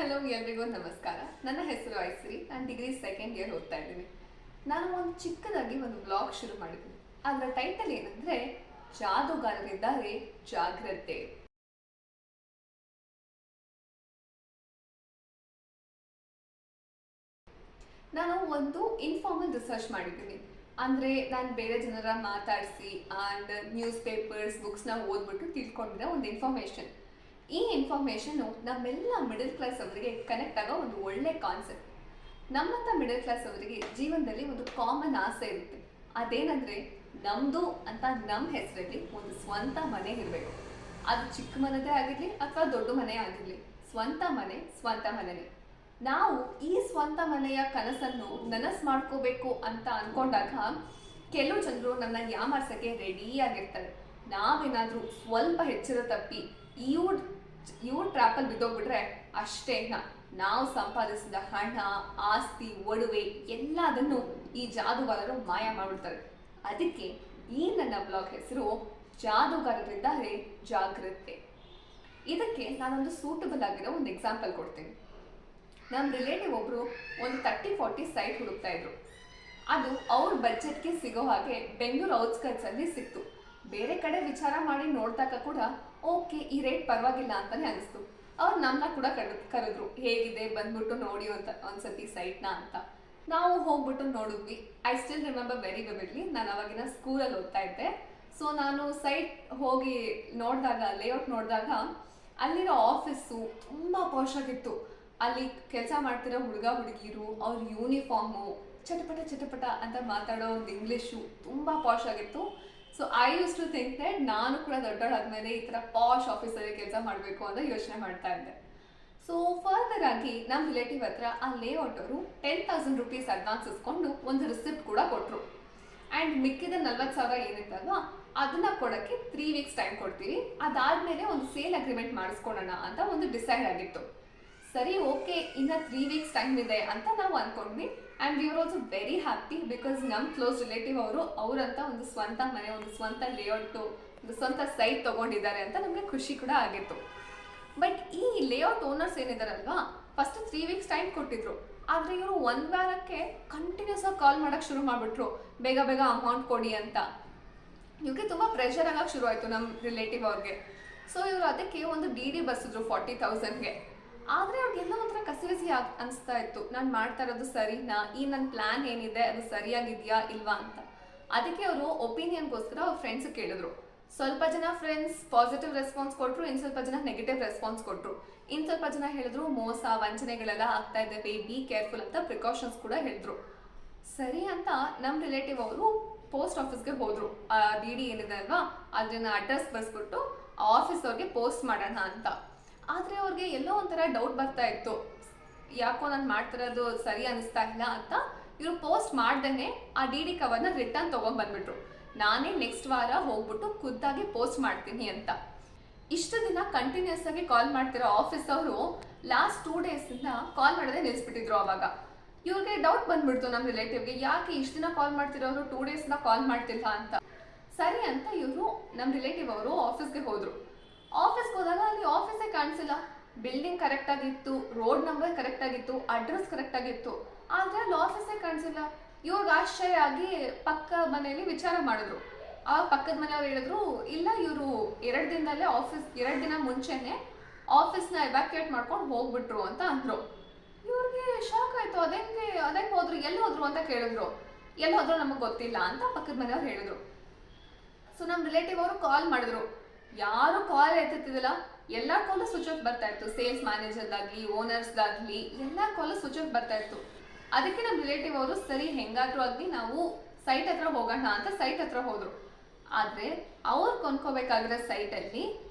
Hello ಎಲ್ರಿಗೂ ನಮಸ್ಕಾರ. ನನ್ನ ಹೆಸರು ಐಶ್ವರಿ. ನಾನು ಡಿಗ್ರಿ ಸೆಕೆಂಡ್ ಇಯರ್ ಓದ್ತಾ ಇದ್ದೀನಿ. ನಾನು ಒಂದು ಚಿಕ್ಕದಾಗಿ ಒಂದು ಬ್ಲಾಗ್ ಶುರು ಮಾಡಿದ್ದೀನಿ. ಅದರ ಟೈಟಲ್ ಏನಂದ್ರೆ ಜಾದೂಗಾರರಿದ್ದಾರೆ ಜಾಗ್ರತೆ. ನಾನು ಒಂದು ಇನ್ಫಾರ್ಮಲ್ ರಿಸರ್ಚ್ ಮಾಡಿದ್ದೀನಿ. ಅಂದರೆ ನಾನು ಬೇರೆ ಜನರ ಮಾತಾಡಿಸಿ ಆ್ಯಂಡ್ ನ್ಯೂಸ್ ಪೇಪರ್ಸ್ ಬುಕ್ಸ್ನ ಓದ್ಬಿಟ್ಟು ತಿಳ್ಕೊಂಡಿರೋ ಒಂದು ಇನ್ಫಾರ್ಮೇಷನ್. ಈ ಇನ್ಫಾರ್ಮೇಷನ್ನು ನಮ್ಮೆಲ್ಲ ಮಿಡಲ್ ಕ್ಲಾಸ್ ಅವರಿಗೆ ಕನೆಕ್ಟ್ ಆಗೋ ಒಂದು ಒಳ್ಳೆ ಕಾನ್ಸೆಪ್ಟ್. ನಮ್ಮಂಥ ಮಿಡಲ್ ಕ್ಲಾಸ್ ಅವರಿಗೆ ಜೀವನದಲ್ಲಿ ಒಂದು ಕಾಮನ್ ಆಸೆ ಇರುತ್ತೆ. ಅದೇನಂದರೆ ನಮ್ಮದು ಅಂತ ನಮ್ಮ ಹೆಸರಲ್ಲಿ ಒಂದು ಸ್ವಂತ ಮನೆ ಇರಬೇಕು. ಅದು ಚಿಕ್ಕ ಮನೆದೇ ಆಗಿರಲಿ ಅಥವಾ ದೊಡ್ಡ ಮನೆ ಆಗಿರಲಿ, ಸ್ವಂತ ಮನೆನೇ. ನಾವು ಈ ಸ್ವಂತ ಮನೆಯ ಕನಸನ್ನು ನನಸು ಮಾಡ್ಕೋಬೇಕು ಅಂತ ಅನ್ಕೊಂಡಾಗ ಕೆಲವು ಜನರು ನನ್ನ ಯಾಮಾರ್ಸಕ್ಕೆ ರೆಡಿಯಾಗಿರ್ತಾರೆ. ನಾವೇನಾದರೂ ಸ್ವಲ್ಪ ಹೆಚ್ಚಿನ ತಪ್ಪಿ ಇವ್ರ ಟ್ರ್ಯಾಪಲ್ಲಿ ಬಿದ್ದೋಗ್ಬಿಟ್ರೆ ಅಷ್ಟೇ, ನಾವು ಸಂಪಾದಿಸಿದ ಹಣ, ಆಸ್ತಿ, ಒಡವೆ ಎಲ್ಲದನ್ನು ಈ ಜಾದೂಗಾರರು ಮಾಯ ಮಾಡಿಬಿಡ್ತಾರೆ. ಅದಕ್ಕೆ ಈ ನನ್ನ ಬ್ಲಾಗ್ ಹೆಸರು ಜಾದೂಗಾರರಿದ್ದಾರೆ ಜಾಗ್ರತೆ. ಇದಕ್ಕೆ ನಾನೊಂದು ಸೂಟಬಲ್ ಆಗಿರೋ ಒಂದು ಎಕ್ಸಾಂಪಲ್ ಕೊಡ್ತೀನಿ. ನಮ್ಮ ರಿಲೇಟಿವ್ ಒಬ್ಬರು ಒಂದು 30-40 ಸೈಟ್ ಹುಡುಕ್ತಾ ಇದ್ರು. ಅದು ಅವ್ರ ಬಜೆಟ್ಗೆ ಸಿಗೋ ಹಾಗೆ ಬೆಂಗಳೂರು ಔಟ್ಸ್ಕರ್ಟ್ಸಲ್ಲಿ ಸಿಕ್ತು. ಬೇರೆ ಕಡೆ ವಿಚಾರ ಮಾಡಿ ನೋಡಿದಾಗ ಕೂಡ ಓಕೆ, ಈ ರೇಟ್ ಪರವಾಗಿಲ್ಲ ಅಂತಾನೆ ಅನಿಸ್ತು. ಅವ್ರು ನಮ್ಮನ್ನ ಕೂಡ ಕರೆದ್ರು, ಹೇಗಿದೆ ಬಂದ್ಬಿಟ್ಟು ನೋಡಿ ಅಂತ ಒಂದ್ಸತಿ ಸೈಟ್ನ ಅಂತ. ನಾವು ಹೋಗ್ಬಿಟ್ಟು ನೋಡಿದ್ವಿ. I still remember very vividly. ನಾನು ಅವಾಗಿನ ಸ್ಕೂಲಲ್ಲಿ ಓದ್ತಾ ಇದ್ದೆ. ಸೊ ನಾನು ಸೈಟ್ ಹೋಗಿ ನೋಡಿದಾಗ, ಲೇಔಟ್ ನೋಡಿದಾಗ ಅಲ್ಲಿರೋ ಆಫೀಸು ತುಂಬ ಪಾಶ್ ಆಗಿತ್ತು. ಅಲ್ಲಿ ಕೆಲಸ ಮಾಡ್ತಿರೋ ಹುಡುಗ ಹುಡುಗಿರು, ಅವ್ರ ಯೂನಿಫಾರ್ಮು ಚಟಪಟ ಅಂತ ಮಾತಾಡೋ ಒಂದು ಇಂಗ್ಲೀಷು ತುಂಬ ಪಾಶ್ ಆಗಿತ್ತು. So I used to think that ನಾನು ಕೂಡ ದೊಡ್ಡವಳಾದ್ಮೇಲೆ ಈ ಥರ ಪಾಶ್ ಆಫೀಸಲ್ಲಿ ಕೆಲಸ ಮಾಡಬೇಕು ಅಂತ ಯೋಚನೆ ಮಾಡ್ತಾ ಇದ್ದೆ. ಸೊ ಫರ್ದರ್ ಆಗಿ ನಮ್ಮ ರಿಲೇಟಿವ್ ಹತ್ರ ಆ ಲೇಔಟ್ ಅವರು 10,000 rupees ಅಡ್ವಾನ್ಸ್ ಇಸ್ಕೊಂಡು ಒಂದು ರಿಸಿಪ್ಟ್ ಕೂಡ ಕೊಟ್ಟರು. ಆ್ಯಂಡ್ ಮಿಕ್ಕಿದ 40,000 ಏನಿತ್ತಲ್ವ ಅದನ್ನ ಕೊಡೋಕ್ಕೆ 3 weeks ಟೈಮ್ ಕೊಡ್ತೀವಿ, ಅದಾದಮೇಲೆ ಒಂದು ಸೇಲ್ ಅಗ್ರಿಮೆಂಟ್ ಮಾಡಿಸ್ಕೊಳೋಣ ಅಂತ ಒಂದು ಡಿಸೈಡ್ ಆಗಿತ್ತು. ಸರಿ, ಓಕೆ, ಇನ್ನು 3 weeks ಟೈಮ್ ಇದೆ ಅಂತ ನಾವು ಅಂದ್ಕೊಂಡ್ವಿ. And we are also very happy because ನಮ್ಮ ಕ್ಲೋಸ್ ರಿಲೇಟಿವ್ ಅವರಂತ ಒಂದು ಸ್ವಂತ ಮನೆ, ಒಂದು ಸ್ವಂತ ಲೇಔಟು, ಒಂದು ಸ್ವಂತ ಸೈಟ್ ತೊಗೊಂಡಿದ್ದಾರೆ ಅಂತ ನಮಗೆ ಖುಷಿ ಕೂಡ ಆಗಿತ್ತು. ಬಟ್ ಈ ಲೇಔಟ್ ಓನರ್ಸ್ ಏನಿದಾರಲ್ವಾ, ಫಸ್ಟ್ 3 weeks ಟೈಮ್ ಕೊಟ್ಟಿದ್ರು. ಆದರೆ ಇವರು 1 ವಾರಕ್ಕೆ ಕಂಟಿನ್ಯೂಸ್ ಆಗಿ ಕಾಲ್ ಮಾಡೋಕ್ಕೆ ಶುರು ಮಾಡಿಬಿಟ್ರು, ಬೇಗ ಅಮೌಂಟ್ ಕೊಡಿ ಅಂತ. ಇವ್ರಿಗೆ ತುಂಬ ಪ್ರೆಷರ್ ಆಗೋಕ್ಕೆ ಶುರು ಆಯಿತು ನಮ್ಮ ರಿಲೇಟಿವ್ ಅವ್ರಿಗೆ. ಸೊ ಇವರು ಅದಕ್ಕೆ ಒಂದು DD ಬರ್ಸಿದ್ರು 40,000ಗೆ. ಆದರೆ ಅವ್ರಿಗೆಲ್ಲ ಒಂಥರ ಕಸಿವಿಸಿ ಅನಿಸ್ತಾ ಇತ್ತು, ನಾನು ಮಾಡ್ತಾ ಇರೋದು ಸರಿನಾ, ಈ ನನ್ನ ಪ್ಲ್ಯಾನ್ ಏನಿದೆ ಅದು ಸರಿಯಾಗಿದೆಯಾ ಇಲ್ವಾ ಅಂತ. ಅದಕ್ಕೆ ಅವರು ಒಪಿನಿಯನ್ಗೋಸ್ಕರ ಅವ್ರ ಫ್ರೆಂಡ್ಸ್ ಕೇಳಿದ್ರು. ಸ್ವಲ್ಪ ಜನ ಫ್ರೆಂಡ್ಸ್ ಪಾಸಿಟಿವ್ ರೆಸ್ಪಾನ್ಸ್ ಕೊಟ್ಟರು, ಇನ್ನು ಸ್ವಲ್ಪ ಜನ ನೆಗೆಟಿವ್ ರೆಸ್ಪಾನ್ಸ್ ಕೊಟ್ಟರು. ಇನ್ನು ಸ್ವಲ್ಪ ಜನ ಹೇಳಿದ್ರು ಮೋಸ ವಂಚನೆಗಳೆಲ್ಲ ಆಗ್ತಾ ಇದ್ದಾವೆ, ಬಿ ಕೇರ್ಫುಲ್ ಅಂತ ಪ್ರಿಕಾಷನ್ಸ್ ಕೂಡ ಹೇಳಿದ್ರು. ಸರಿ ಅಂತ ನಮ್ಮ ರಿಲೇಟಿವ್ ಅವರು ಪೋಸ್ಟ್ ಆಫೀಸ್ಗೆ ಹೋದರು. DD ಏನಿದೆ ಅಲ್ವಾ ಅದನ್ನ ಅಡ್ರೆಸ್ ಬರ್ಸ್ಬಿಟ್ಟು ಆಫೀಸ್ ಅವ್ರಿಗೆ ಪೋಸ್ಟ್ ಮಾಡೋಣ ಅಂತ. ಆದರೆ ಅವ್ರಿಗೆ ಎಲ್ಲೋ ಒಂಥರ ಡೌಟ್ ಬರ್ತಾ ಇತ್ತು, ಯಾಕೋ ನಾನು ಮಾಡ್ತಿರೋದು ಸರಿ ಅನಿಸ್ತಾ ಇಲ್ಲ ಅಂತ. ಇವರು ಪೋಸ್ಟ್ ಮಾಡ್ದೇ ಆ DD ಕವರ್ನ ರಿಟರ್ನ್ ತೊಗೊಂಡ್ಬಂದ್ಬಿಟ್ರು. ನಾನೇ ನೆಕ್ಸ್ಟ್ ವಾರ ಹೋಗ್ಬಿಟ್ಟು ಖುದ್ದಾಗಿ ಪೋಸ್ಟ್ ಮಾಡ್ತೀನಿ ಅಂತ. ಇಷ್ಟು ದಿನ ಕಂಟಿನ್ಯೂಸ್ ಆಗಿ ಕಾಲ್ ಮಾಡ್ತಿರೋ ಆಫೀಸ್ ಅವರು ಲಾಸ್ಟ್ 2 daysಯಿಂದ ಕಾಲ್ ಮಾಡೋದೇ ನಿಲ್ಲಿಸ್ಬಿಟ್ಟಿದ್ರು. ಅವಾಗ ಇವ್ರಿಗೆ ಡೌಟ್ ಬಂದ್ಬಿಡ್ತು ನಮ್ಮ ರಿಲೇಟಿವ್ಗೆ, ಯಾಕೆ ಇಷ್ಟು ದಿನ ಕಾಲ್ ಮಾಡ್ತಿರೋರು 2 daysನ ಕಾಲ್ ಮಾಡ್ತಿಲ್ಲ ಅಂತ. ಸರಿ ಅಂತ ಇವರು ನಮ್ಮ ರಿಲೇಟಿವ್ ಅವರು ಆಫೀಸ್ಗೆ ಹೋದರು. ಆಫೀಸ್ಗೆ ಹೋದಾಗ ಅಲ್ಲಿ ಆಫೀಸೇ ಕಾಣಿಸಿಲ್ಲ. ಬಿಲ್ಡಿಂಗ್ ಕರೆಕ್ಟ್ ಆಗಿತ್ತು, ರೋಡ್ ನಂಬರ್ ಕರೆಕ್ಟ್ ಆಗಿತ್ತು, ಅಡ್ರೆಸ್ ಕರೆಕ್ಟ್ ಆಗಿತ್ತು, ಆದರೆ ಅಲ್ಲಿ ಆಫೀಸೇ ಕಾಣಿಸಿಲ್ಲ. ಇವ್ರಿಗೆ ಆಶ್ಚರ್ಯ ಆಗಿ ಪಕ್ಕ ಮನೆಯಲ್ಲಿ ವಿಚಾರ ಮಾಡಿದ್ರು. ಆ ಪಕ್ಕದ ಮನೆಯವ್ರು ಹೇಳಿದ್ರು, ಇಲ್ಲ ಇವರು 2 ದಿನದಲ್ಲೇ 2 ದಿನ ಮುಂಚೆನೆ ಆಫೀಸ್ನ ಎವ್ಯಾಕ್ಯುಯೇಟ್ ಮಾಡ್ಕೊಂಡು ಹೋಗ್ಬಿಟ್ರು ಅಂತ ಅಂದರು. ಇವ್ರಿಗೆ ಶಾಕ್ ಆಯಿತು, ಅದಂಗೆ ಹೋದ್ರು, ಎಲ್ಲಿ ಹೋದ್ರು ಅಂತ ಕೇಳಿದ್ರು. ಎಲ್ಲಿ ಹೋದ್ರು ನಮಗೆ ಗೊತ್ತಿಲ್ಲ ಅಂತ ಪಕ್ಕದ ಮನೆಯವ್ರು ಹೇಳಿದ್ರು. ಸೊ ನಮ್ಮ ರಿಲೇಟಿವ್ ಅವರು ಕಾಲ್ ಮಾಡಿದ್ರು, ಯಾರು ಕಾಲ್ ಎತ್ತಿದ್ದಿಲ್ಲ, ಎಲ್ಲ ಕಾಲು ಸ್ವಿಚ್ ಆಫ್ ಬರ್ತಾ ಇತ್ತು. ಸೇಲ್ಸ್ ಮ್ಯಾನೇಜರ್ದಾಗಲಿ ಓನರ್ಸ್ದಾಗಲಿ ಎಲ್ಲ ಕಾಲು ಸ್ವಿಚ್ ಆಫ್ ಬರ್ತಾ ಇತ್ತು. ಅದಕ್ಕೆ ನಮ್ಮ ರಿಲೇಟಿವ್ ಅವರು ಸರಿ ಹೆಂಗಾದ್ರೂ ಆಗಲಿ ನಾವು ಸೈಟ್ ಹತ್ರ ಹೋಗೋಣ ಅಂತ ಸೈಟ್ ಹತ್ರ ಹೋದರು. ಆದರೆ ಅವ್ರು ಕೊಂಡ್ಕೋಬೇಕಾಗಿರೋ ಸೈಟಲ್ಲಿ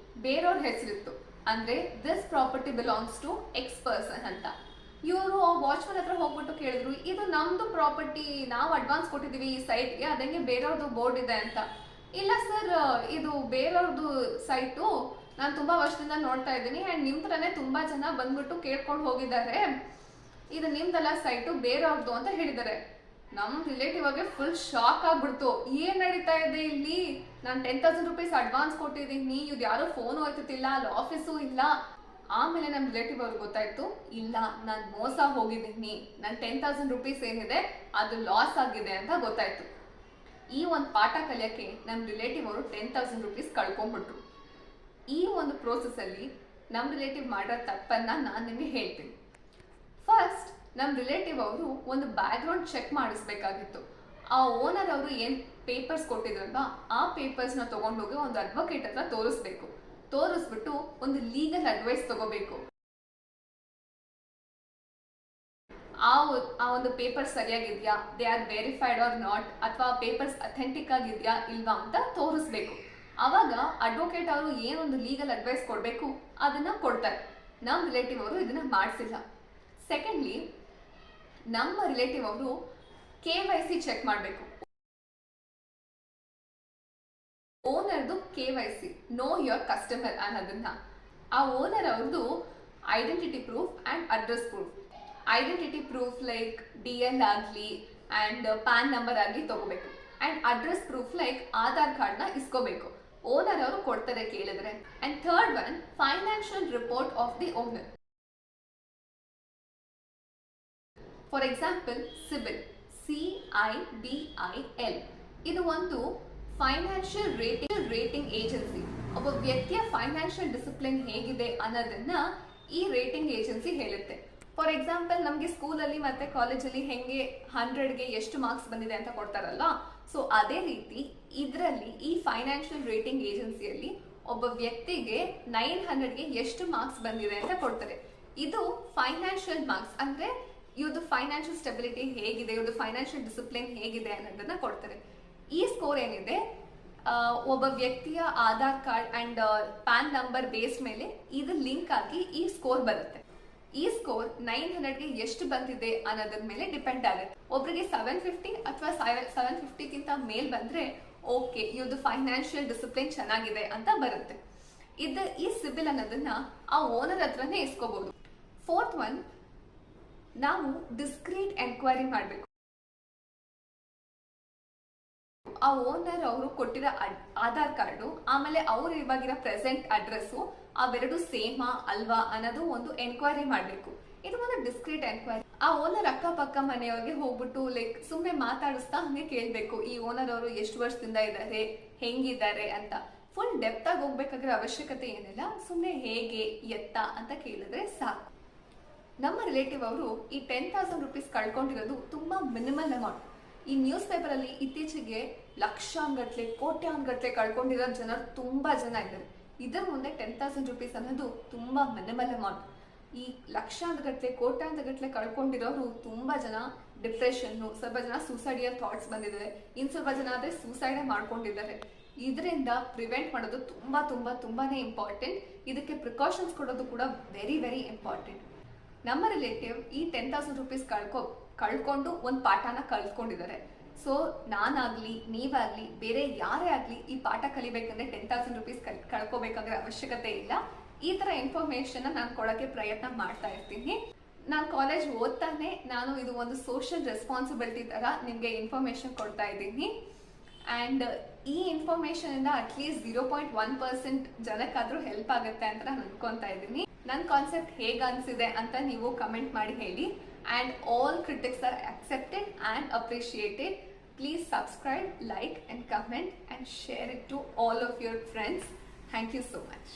ಬೇರೆಯವ್ರ ಹೆಸರಿತ್ತು. ಅಂದರೆ this property belongs to X person ಅಂತ. ಇವರು ವಾಚ್ಮನ್ ಹತ್ರ ಹೋಗ್ಬಿಟ್ಟು ಕೇಳಿದ್ರು, ಇದು ನಮ್ಮದು ಪ್ರಾಪರ್ಟಿ, ನಾವು ಅಡ್ವಾನ್ಸ್ ಕೊಟ್ಟಿದ್ದೀವಿ ಈ ಸೈಟ್ಗೆ, ಅದಂಗೆ ಬೇರೆಯವ್ರದ್ದು ಬೋರ್ಡ್ ಇದೆ ಅಂತ. ಇಲ್ಲ ಸರ್, ಇದು ಬೇರೆಯವ್ರದ್ದು ಸೈಟು, ನಾನು ತುಂಬ ವರ್ಷದಿಂದ ನೋಡ್ತಾ ಇದ್ದೀನಿ ಆ್ಯಂಡ್ ನಿಮ್ಮ ಥರನೇ ತುಂಬ ಜನ ಬಂದ್ಬಿಟ್ಟು ಕೇಳ್ಕೊಂಡು ಹೋಗಿದ್ದಾರೆ, ಇದು ನಿಮ್ದೆಲ್ಲ ಸೈಟು ಬೇರೆಯವ್ರದ್ದು ಅಂತ ಹೇಳಿದ್ದಾರೆ. ನಮ್ಮ ರಿಲೇಟಿವ್ ಆಗಿ ಫುಲ್ ಶಾಕ್ ಆಗ್ಬಿಡ್ತು, ಏನು ನಡೀತಾ ಇದೆ ಇಲ್ಲಿ, ನಾನು 10,000 rupees ಅಡ್ವಾನ್ಸ್ ಕೊಟ್ಟಿದ್ದೀನಿ, ಇದು ಯಾರೋ ಫೋನು ಹೋಯ್ತಿಲ್ಲ, ಅಲ್ಲಿ ಆಫೀಸು ಇಲ್ಲ, ಆಮೇಲೆ ನಮ್ಮ ರಿಲೇಟಿವ್ ಅವ್ರಿಗೆ ಗೊತ್ತಾಯ್ತು, ಇಲ್ಲ ನಾನು ಮೋಸ ಹೋಗಿದ್ದೀನಿ, ನನ್ನ 10,000 ರುಪೀಸ್ ಏನಿದೆ ಅದು ಲಾಸ್ ಆಗಿದೆ ಅಂತ ಗೊತ್ತಾಯ್ತು. ಈ ಒಂದು ಪಾಠ ಕಲಿಯೋಕ್ಕೆ ನಮ್ಮ ರಿಲೇಟಿವ್ ಅವರು 10,000 ರುಪೀಸ್ ಕಳ್ಕೊಂಡ್ಬಿಟ್ರು. ಈ ಒಂದು ಪ್ರೋಸೆಸ್ಸಲ್ಲಿ ನಮ್ಮ ರಿಲೇಟಿವ್ ಮಾಡೋ ತಪ್ಪನ್ನು ನಾನು ನಿಮಗೆ ಹೇಳ್ತೀನಿ. ಫಸ್ಟ್ ನಮ್ಮ ರಿಲೇಟಿವ್ ಅವರು ಒಂದು ಬ್ಯಾಕ್ಗ್ರೌಂಡ್ ಚೆಕ್ ಮಾಡಿಸ್ಬೇಕಾಗಿತ್ತು. ಆ ಓನರ್ ಅವರು ಏನು ಪೇಪರ್ಸ್ ಕೊಟ್ಟಿದ್ರಲ್ವಾ, ಆ ಪೇಪರ್ಸ್ನ ತೊಗೊಂಡೋಗಿ ಒಂದು ಅಡ್ವೊಕೇಟ್ ಹತ್ರ ತೋರಿಸ್ಬೇಕು. ತೋರಿಸ್ಬಿಟ್ಟು ಒಂದು ಲೀಗಲ್ ಅಡ್ವೈಸ್ ತಗೋಬೇಕು. ಆ ಒಂದು ಪೇಪರ್ ಸರಿಯಾಗಿದೆಯಾ, they are verified or not, ಅಥವಾ ಪೇಪರ್ಸ್ ಅಥೆಂಟಿಕ್ ಆಗಿದೆಯಾ ಇಲ್ವಾ ಅಂತ ತೋರಿಸ್ಬೇಕು. ಆವಾಗ ಅಡ್ವೊಕೇಟ್ ಅವರು ಏನೊಂದು ಲೀಗಲ್ ಅಡ್ವೈಸ್ ಕೊಡಬೇಕು ಅದನ್ನ ಕೊಡ್ತಾರೆ. ನಮ್ಮ ರಿಲೇಟಿವ್ ಅವರು ಇದನ್ನ ಮಾಡಿಸಿಲ್ಲ. ಸೆಕೆಂಡ್ಲಿ, ನಮ್ಮ ರಿಲೇಟಿವ್ ಅವರು KYC ಚೆಕ್ ಮಾಡಬೇಕು. ಓನರ್ದು KYC, ನೋ ಯುವರ್ ಕಸ್ಟಮರ್ ಅನ್ನೋದನ್ನ. ಆ ಓನರ್ ಅವ್ರದ್ದು identity proof and address proof. Identity proof like DL ಆಗಲಿ ಆ್ಯಂಡ್ ಪ್ಯಾನ್ ನಂಬರ್ ಆಗಲಿ ತಗೋಬೇಕು. And address proof like Aadhaar ಕಾರ್ಡ್ನ ಇಸ್ಕೋಬೇಕು. ಓನರ್ ಅವರು ಕೊಡ್ತಾರೆ ಕೇಳಿದ್ರೆ. And third one, financial report of the owner. For example, CIBIL, CIBIL, ಇದು ಒಂದು ಫೈನಾನ್ಷಿಯಲ್ ರೇಟಿಂಗ್ ಏಜೆನ್ಸಿ. ಒಬ್ಬ ವ್ಯಕ್ತಿಯ ಫೈನಾನ್ಷಿಯಲ್ ಡಿಸಿಪ್ಲಿನ್ ಹೇಗಿದೆ ಅನ್ನೋದನ್ನ ಈ ರೇಟಿಂಗ್ ಏಜೆನ್ಸಿ ಹೇಳುತ್ತೆ. ಫಾರ್ ಎಕ್ಸಾಂಪಲ್, ನಮಗೆ ಸ್ಕೂಲಲ್ಲಿ ಮತ್ತೆ ಕಾಲೇಜಲ್ಲಿ ಹೆಂಗೆ 100ಗೆ ಎಷ್ಟು ಮಾರ್ಕ್ಸ್ ಬಂದಿದೆ ಅಂತ ಕೊಡ್ತಾರಲ್ವಾ, ಸೊ ಅದೇ ರೀತಿ ಇದರಲ್ಲಿ ಈ ಫೈನಾನ್ಷಿಯಲ್ ರೇಟಿಂಗ್ ಏಜೆನ್ಸಿಯಲ್ಲಿ ಒಬ್ಬ ವ್ಯಕ್ತಿಗೆ 900ಗೆ ಎಷ್ಟು ಮಾರ್ಕ್ಸ್ ಬಂದಿದೆ ಅಂತ ಕೊಡ್ತಾರೆ. ಇದು ಫೈನಾನ್ಷಿಯಲ್ ಮಾರ್ಕ್ಸ್, ಅಂದ್ರೆ ಇವ್ರದ್ದು ಫೈನಾನ್ಷಿಯಲ್ ಸ್ಟೆಬಿಲಿಟಿ ಹೇಗಿದೆ, ಇವ್ರದ್ದು ಫೈನಾನ್ಷಿಯಲ್ ಡಿಸಿಪ್ಲಿನ್ ಹೇಗಿದೆ ಅನ್ನೋದನ್ನ ಕೊಡ್ತಾರೆ. ಈ ಸ್ಕೋರ್ ಏನಿದೆ, ಒಬ್ಬ ವ್ಯಕ್ತಿಯ Aadhaar card and PAN number base ಮೇಲೆ ಇದು ಲಿಂಕ್ ಆಗಿ ಈ ಸ್ಕೋರ್ ಬರುತ್ತೆ. ಈ ಸ್ಕೋರ್ 900ಗೆ ಎಷ್ಟು ಬಂದಿದೆ ಅನ್ನೋದ್ರ ಮೇಲೆ ಡಿಪೆಂಡ್ ಆಗುತ್ತೆ. ಒಬ್ಬರಿಗೆ 750 ಅಥವಾ 750ಗಿಂತ ಮೇಲ್ ಬಂದ್ರೆ ಓಕೆ, ಇವ್ರದ್ದು ಫೈನಾನ್ಷಿಯಲ್ ಡಿಸಿಪ್ಲಿನ್ ಚೆನ್ನಾಗಿದೆ ಅಂತ ಬರುತ್ತೆ. ಈ ಸಿಬಿಲ್ ಅನ್ನೋದನ್ನ ಆ ಓನರ್ ಹತ್ರನೇ ಇಸ್ಕೋಬಹುದು. ಫೋರ್ತ್ ಒನ್, ನಾವು ಡಿಸ್ಕ್ರೀಟ್ ಎನ್ಕ್ವೈರಿ ಮಾಡಬೇಕು. ಆ ಓನರ್ ಅವರು ಕೊಟ್ಟಿರೋ ಆಧಾರ್ ಕಾರ್ಡು ಆಮೇಲೆ ಅವ್ರು ಇವಾಗಿರೋ ಪ್ರೆಸೆಂಟ್ ಅಡ್ರೆಸ್ಸು ಅವೆರಡು ಸೇಮಾ ಅಲ್ವಾ ಅನ್ನೋದು ಒಂದು ಎನ್ಕ್ವೈರಿ ಮಾಡಬೇಕು. ಇದು ಒಂದು ಡಿಸ್ಕ್ರೀಟ್ ಎನ್ಕ್ವೈರಿ. ಆ ಓನರ್ ಅಕ್ಕಪಕ್ಕ ಮನೆಯವ್ರಿಗೆ ಹೋಗ್ಬಿಟ್ಟು ಲೈಕ್ ಸುಮ್ಮನೆ ಮಾತಾಡಿಸ್ತಾ ಹಂಗೆ ಕೇಳಬೇಕು, ಈ ಓನರ್ ಅವರು ಎಷ್ಟು ವರ್ಷದಿಂದ ಇದ್ದಾರೆ, ಹೆಂಗಿದ್ದಾರೆ ಅಂತ. ಫುಲ್ ಡೆಪ್ತ್ ಆಗಿ ಹೋಗ್ಬೇಕಾಗಿರೋ ಅವಶ್ಯಕತೆ ಏನಿಲ್ಲ, ಸುಮ್ಮನೆ ಹೇಗೆ ಎತ್ತ ಅಂತ ಕೇಳಿದ್ರೆ ಸಾಕು. ನಮ್ಮ ರಿಲೇಟಿವ್ ಅವರು ಈ 10,000 ರುಪೀಸ್ ಕಳ್ಕೊಂಡಿರೋದು ತುಂಬಾ ಮಿನಿಮಲ್ ಅಮೌಂಟ್. ಈ ನ್ಯೂಸ್ ಪೇಪರ್ ಅಲ್ಲಿ ಇತ್ತೀಚೆಗೆ ಲಕ್ಷಾನ್ಗಟ್ಲೆ ಕೋಟ್ಯಾನ್ಗಟ್ಲೆ ಕಳ್ಕೊಂಡಿರೋ ಜನರು ತುಂಬಾ ಜನ ಇದ್ದಾರೆ. ಇದರ ಮುಂದೆ 10,000 ರುಪೀಸ್ ಅನ್ನೋದು ತುಂಬಾ ಮಿನಿಮಲ್ ಅಮೌಂಟ್. ಈ ಲಕ್ಷಾಂತಗಟ್ಲೆ ಕೋಟ್ಯಾಂತಗಟ್ಲೆ ಕಳ್ಕೊಂಡಿರೋರು ತುಂಬಾ ಜನ ಡಿಪ್ರೆಷನ್, ಸ್ವಲ್ಪ ಜನ ಸೂಸೈಡಿಯಲ್ ಥಾಟ್ಸ್ ಬಂದಿದ್ದಾರೆ, ಇನ್ ಸ್ವಲ್ಪ ಜನ ಆದ್ರೆ ಸೂಸೈಡೇ ಮಾಡ್ಕೊಂಡಿದ್ದಾರೆ. ಇದರಿಂದ ಪ್ರಿವೆಂಟ್ ಮಾಡೋದು ತುಂಬಾ ತುಂಬಾ ತುಂಬಾನೇ ಇಂಪಾರ್ಟೆಂಟ್. ಇದಕ್ಕೆ ಪ್ರಿಕಾಷನ್ಸ್ ಕೊಡೋದು ಕೂಡ ವೆರಿ ವೆರಿ ಇಂಪಾರ್ಟೆಂಟ್. ನಮ್ಮ ರಿಲೇಟಿವ್ ಈ 10,000 ರುಪೀಸ್ ಕಳ್ಕೊಂಡು ಒಂದು ಪಾಠನ ಕಲ್ತ್ಕೊಂಡಿದ್ದಾರೆ. ಸೊ ನಾನಾಗ್ಲಿ ನೀವಾಗ್ಲಿ ಬೇರೆ ಯಾರೇ ಆಗ್ಲಿ ಈ ಪಾಠ ಕಲಿಬೇಕಂದ್ರೆ 10,000 ರುಪೀಸ್ ಕಳ್ಕೋಬೇಕಾದ್ರೆ ಅವಶ್ಯಕತೆ ಇಲ್ಲ. ಈ ತರ ಇನ್ಫಾರ್ಮೇಶನ್ ನಾನು ಕೊಡೋಕೆ ಪ್ರಯತ್ನ ಮಾಡ್ತಾ ಇರ್ತೀನಿ. ನಾನು ಕಾಲೇಜ್ ಓದ್ತಾನೆ ನಾನು ಇದು ಒಂದು ಸೋಷಿಯಲ್ ರೆಸ್ಪಾನ್ಸಿಬಿಲಿಟಿ ತರ ನಿಮ್ಗೆ ಇನ್ಫಾರ್ಮೇಶನ್ ಕೊಡ್ತಾ ಇದ್ದೀನಿ. ಅಂಡ್ ಈ ಇನ್ಫಾರ್ಮೇಶನ್ ಇಂದ ಅಟ್ಲೀಸ್ಟ್ 0.1% ಜನಕ್ಕಾದ್ರೂ ಹೆಲ್ಪ್ ಆಗುತ್ತೆ ಅಂತ ನಾನು ಅನ್ಕೊಂತಾ ಇದ್ದೀನಿ. ನನ್ನ ಕಾನ್ಸೆಪ್ಟ್ ಹೇಗೆ ಅನ್ಸಿದೆ ಅಂತ ನೀವು ಕಮೆಂಟ್ ಮಾಡಿ ಹೇಳಿ. And all critics are accepted and appreciated. Please subscribe, like and comment and share it to all of your friends. Thank you so much.